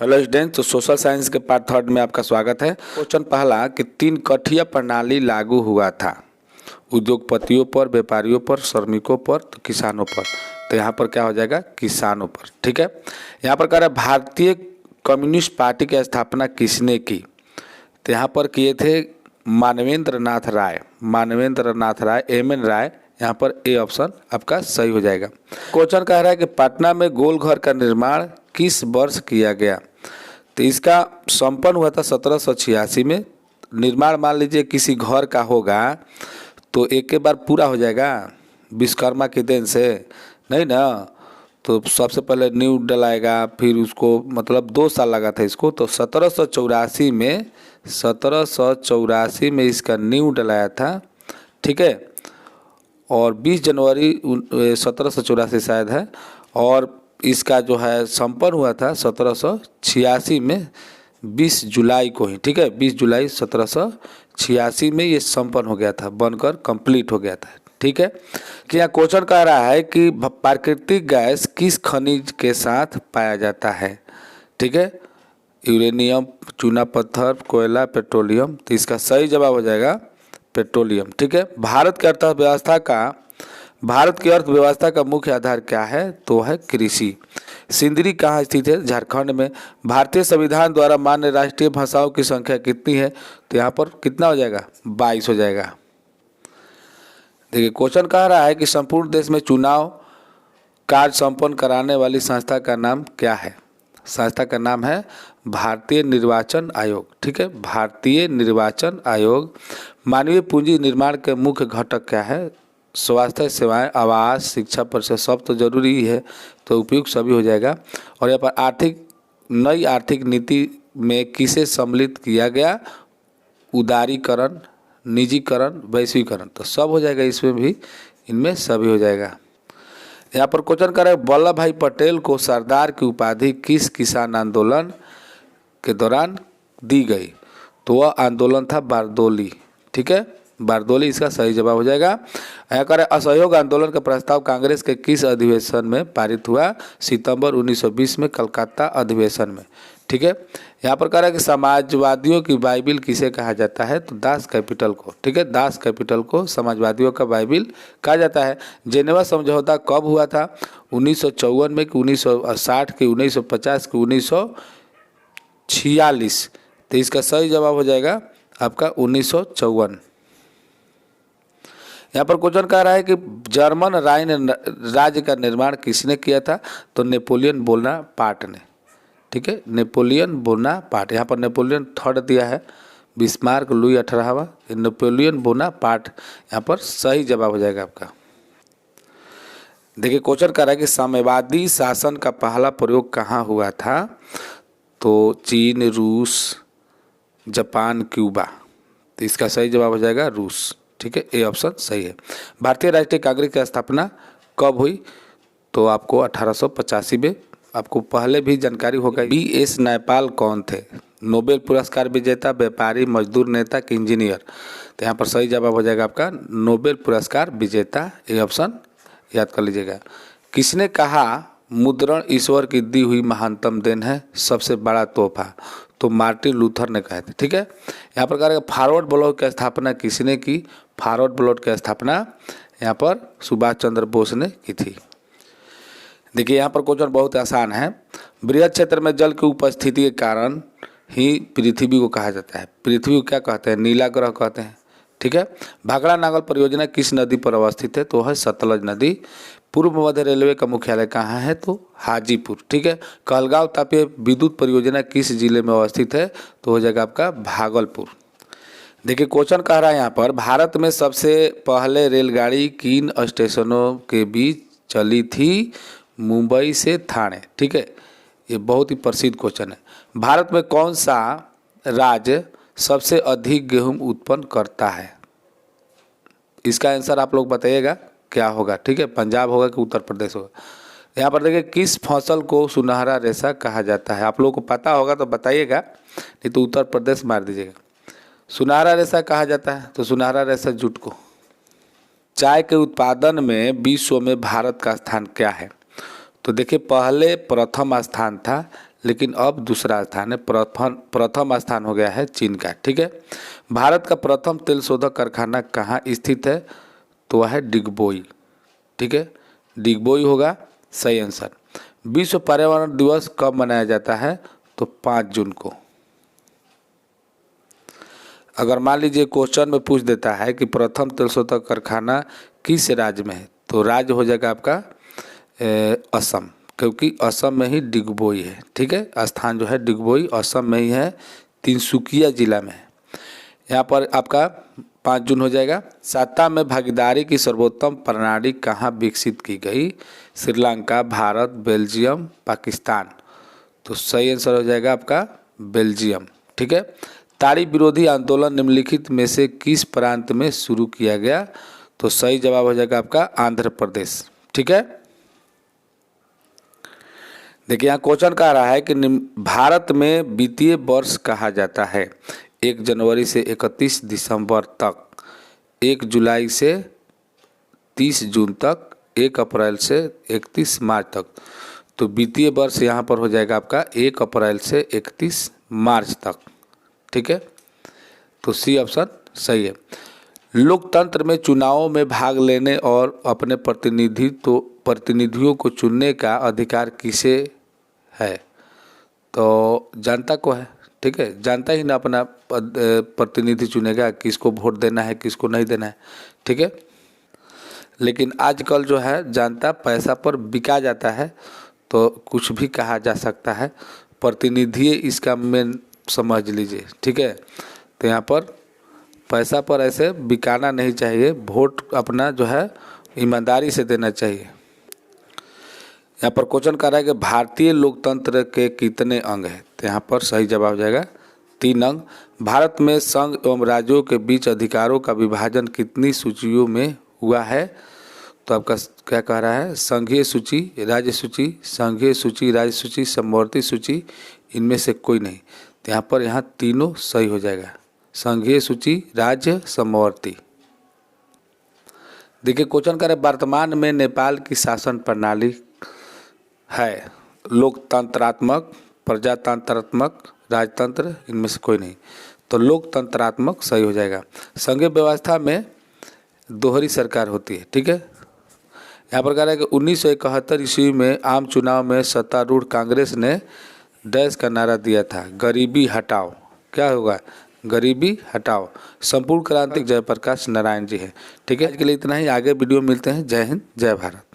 Hello student, तो social science के part third में आपका स्वागत है। क्वेश्चन पहला कि तीन कठिया प्रणाली लागू हुआ था उद्योगपतियों पर, व्यापारियों पर, श्रमिकों पर, तो किसानों पर। तो यहाँ पर क्या हो जाएगा? किसानों पर। ठीक है। यहाँ पर कह रहा है भारतीय कम्युनिस्ट पार्टी की स्थापना किसने की? तो यहाँ पर किए थे मानवेंद्र नाथ राय, मानवेंद्र नाथ राय, एम.एन. राय। यहाँ पर ए ऑप्शन आपका सही हो जाएगा। क्वेश्चन कह रहा है कि पटना में गोल घर का निर्माण किस वर्ष किया गया? तो इसका संपन्न हुआ था 1786 में। निर्माण मान लीजिए किसी घर का होगा तो एक के बार पूरा हो जाएगा विश्वकर्मा के दिन से, नहीं ना। तो सबसे पहले नींव डलाएगा, फिर उसको मतलब 2 साल लगा था इसको। तो 1784 में इसका नींव डलाया था। ठीक है। और 20 जनवरी 1784 शायद है। और इसका जो है संपन्न हुआ था 1786 में 20 जुलाई को ही। ठीक है, 20 जुलाई 1786 में ये संपन्न हो गया था, बनकर कंप्लीट हो गया था। ठीक है। कि यहाँ क्वेश्चन कह रहा है कि प्राकृतिक गैस किस खनिज के साथ पाया जाता है? ठीक है, यूरेनियम, चूना पत्थर, कोयला, पेट्रोलियम। तो इसका सही जवाब हो जाएगा पेट्रोलियम। ठीक है। भारत की अर्थव्यवस्था का मुख्य आधार क्या है? तो है कृषि। सिंदरी कहाँ स्थित है? झारखंड में। भारतीय संविधान द्वारा मान्य राष्ट्रीय भाषाओं की संख्या कितनी है? तो यहाँ पर कितना हो जाएगा? 22 हो जाएगा। देखिए क्वेश्चन कह रहा है कि संपूर्ण देश में चुनाव कार्य संपन्न कराने वाली संस्था का नाम क्या है? संस्था का नाम है भारतीय निर्वाचन आयोग। ठीक है, भारतीय निर्वाचन आयोग। मानवीय पूंजी निर्माण के मुख्य घटक क्या है? स्वास्थ्य सेवाएं, आवास, शिक्षा परिषद, सब तो जरूरी ही है, तो उपयुक्त सभी हो जाएगा। और यहाँ पर नई आर्थिक नीति में किसे सम्मिलित किया गया? उदारीकरण, निजीकरण, वैश्वीकरण। तो सब हो जाएगा इसमें भी, इनमें सभी हो जाएगा। यहाँ पर क्वेश्चन कर रहे हैं वल्लभ भाई पटेल को सरदार की उपाधि किस किसान आंदोलन के दौरान दी गई? तो वह आंदोलन था बारदोली। ठीक है, बारदोली इसका सही जवाब हो जाएगा। यहाँ कर असहयोग आंदोलन का प्रस्ताव कांग्रेस के किस अधिवेशन में पारित हुआ? सितंबर 1920 में कलकत्ता अधिवेशन में। ठीक है। यहाँ पर कह रहा है कि समाजवादियों की बाइबिल किसे कहा जाता है? तो दास कैपिटल को। ठीक है, दास कैपिटल को समाजवादियों का बाइबिल कहा जाता है। जेनेवा समझौता कब हुआ था? 1954 में कि 1960 के, 1950 के, 1946? तो इसका सही जवाब हो जाएगा आपका 1954। यहाँ पर क्वेश्चन कह रहा है कि जर्मन राइन राज्य का निर्माण किसने किया था? तो नेपोलियन बोनापार्ट ने। ठीक है, नेपोलियन बोनापार्ट। यहाँ पर नेपोलियन थर्ड दिया है, बिस्मार्क, लुई 18वां, नेपोलियन बोनापार्ट यहाँ पर सही जवाब हो जाएगा आपका। देखिए क्वेश्चन कह रहा है कि साम्यवादी शासन का पहला प्रयोग कहाँ हुआ था? तो चीन, रूस, जापान, क्यूबा। तो इसका सही जवाब हो जाएगा रूस। ठीक है, ए ऑप्शन सही है। भारतीय राष्ट्रीय कांग्रेस की स्थापना कब हुई? तो आपको 1885 में। आपको पहले भी जानकारी होगा। B.S. नयपाल कौन थे? नोबेल पुरस्कार विजेता, व्यापारी, मजदूर नेता कि इंजीनियर? तो यहाँ पर सही जवाब हो जाएगा आपका नोबेल पुरस्कार विजेता। ए ऑप्शन याद कर लीजिएगा। किसने कहा मुद्रण ईश्वर की दी हुई महानतम देन है, सबसे बड़ा तोहफा? तो मार्टिन लूथर ने कहे थे। ठीक है। यहाँ पर कह रहे हैं फॉरवर्ड ब्लॉक की स्थापना किसने की? फॉरवर्ड ब्लॉक की स्थापना यहाँ पर सुभाष चंद्र बोस ने की थी। देखिए यहाँ पर क्वेश्चन बहुत आसान है। बृहद क्षेत्र में जल की उपस्थिति के कारण ही पृथ्वी को कहा जाता है। पृथ्वी को क्या कहते हैं? नीला ग्रह कहते हैं। ठीक है। भाखड़ा नागल परियोजना किस नदी पर अवस्थित है? तो है सतलज नदी। पूर्व मध्य रेलवे का मुख्यालय कहाँ है? तो हाजीपुर। ठीक है। कहलगांव तापीय विद्युत परियोजना किस जिले में अवस्थित है? तो हो जाएगा आपका भागलपुर। देखिए क्वेश्चन कह रहा है यहाँ पर भारत में सबसे पहले रेलगाड़ी किन स्टेशनों के बीच चली थी? मुंबई से थाने। ठीक है, ये बहुत ही प्रसिद्ध क्वेश्चन है। भारत में कौन सा राज्य सबसे अधिक गेहूं उत्पन्न करता है? इसका आंसर आप लोग बताइएगा क्या होगा। ठीक है, पंजाब होगा कि उत्तर प्रदेश होगा। यहाँ पर देखिए किस फसल को सुनहरा रेशा कहा जाता है? आप लोगों को पता होगा तो बताइएगा, नहीं तो उत्तर प्रदेश मार दीजिएगा। सुनहरा रेशा कहा जाता है तो सुनहरा रेशा जूट को। चाय के उत्पादन में विश्व में भारत का स्थान क्या है? तो देखिए पहले प्रथम स्थान था, लेकिन अब दूसरा स्थान है, प्रथम स्थान हो गया है चीन का। ठीक है, भारत का प्रथम तेल शोधक कारखाना कहाँ स्थित है? तो वह है डिगबोई। ठीक है, डिगबोई होगा सही आंसर। विश्व पर्यावरण दिवस कब मनाया जाता है? तो 5 जून को। अगर मान लीजिए क्वेश्चन में पूछ देता है कि प्रथम तेल शोधक कारखाना किस राज्य में है, तो राज्य हो जाएगा आपका असम, क्योंकि असम में ही डिगबोई है। ठीक है, स्थान जो है डिगबोई असम में ही है, तिनसुकिया जिला में है। यहाँ पर आपका 5 जून हो जाएगा। सत्ता में भागीदारी की सर्वोत्तम प्रणाली कहाँ विकसित की गई? श्रीलंका, भारत, बेल्जियम, पाकिस्तान। तो सही आंसर हो जाएगा आपका बेल्जियम। ठीक है, ताड़ी विरोधी आंदोलन निम्नलिखित में से किस प्रांत में शुरू किया गया? तो सही जवाब हो जाएगा आपका आंध्र प्रदेश। ठीक है, देखिए यहाँ क्वेश्चन कह रहा है कि भारत में वित्तीय वर्ष कहा जाता है 1 जनवरी से 31 दिसंबर तक, 1 जुलाई से 30 जून तक, 1 अप्रैल से 31 मार्च तक। तो वित्तीय वर्ष यहाँ पर हो जाएगा आपका 1 अप्रैल से 31 मार्च तक। ठीक है, तो सी ऑप्शन सही है। लोकतंत्र में चुनावों में भाग लेने और अपने प्रतिनिधियों को चुनने का अधिकार किसे है? तो जनता को है। ठीक है, जनता ही ना अपना प्रतिनिधि चुनेगा, किसको वोट देना है किसको नहीं देना है। ठीक है, लेकिन आजकल जो है जनता पैसा पर बिका जाता है, तो कुछ भी कहा जा सकता है। प्रतिनिधि इसका मेन समझ लीजिए। ठीक है, तो यहाँ पर पैसा पर ऐसे बिकाना नहीं चाहिए, वोट अपना जो है ईमानदारी से देना चाहिए। यहाँ पर क्वेश्चन कर रहा है कि भारतीय लोकतंत्र के कितने अंग हैं? तो यहाँ पर सही जवाब हो जाएगा 3 अंग। भारत में संघ एवं राज्यों के बीच अधिकारों का विभाजन कितनी सूचियों में हुआ है? तो आपका क्या कह रहा है? संघीय सूची, राज्य सूची, संघीय सूची, राज्य सूची, समवर्ती सूची, इनमें से कोई नहीं। तो यहाँ तीनों सही हो जाएगा, संघीय सूची, राज्य, समवर्ती। देखिए क्वेश्चन कर रहे वर्तमान में नेपाल की शासन प्रणाली है लोकतंत्रात्मक, प्रजातंत्रात्मक, राजतंत्र, इनमें से कोई नहीं। तो लोकतंत्रात्मक सही हो जाएगा। संघीय व्यवस्था में दोहरी सरकार होती है। ठीक है, यहाँ पर कह रहा है कि 1971 ईस्वी में आम चुनाव में सत्तारूढ़ कांग्रेस ने डैश का नारा दिया था, गरीबी हटाओ। क्या होगा? गरीबी हटाओ। संपूर्ण क्रांतिक जयप्रकाश नारायण जी है। ठीक है, आज के लिए इतना ही, आगे वीडियो मिलते हैं। जय हिंद, जय भारत।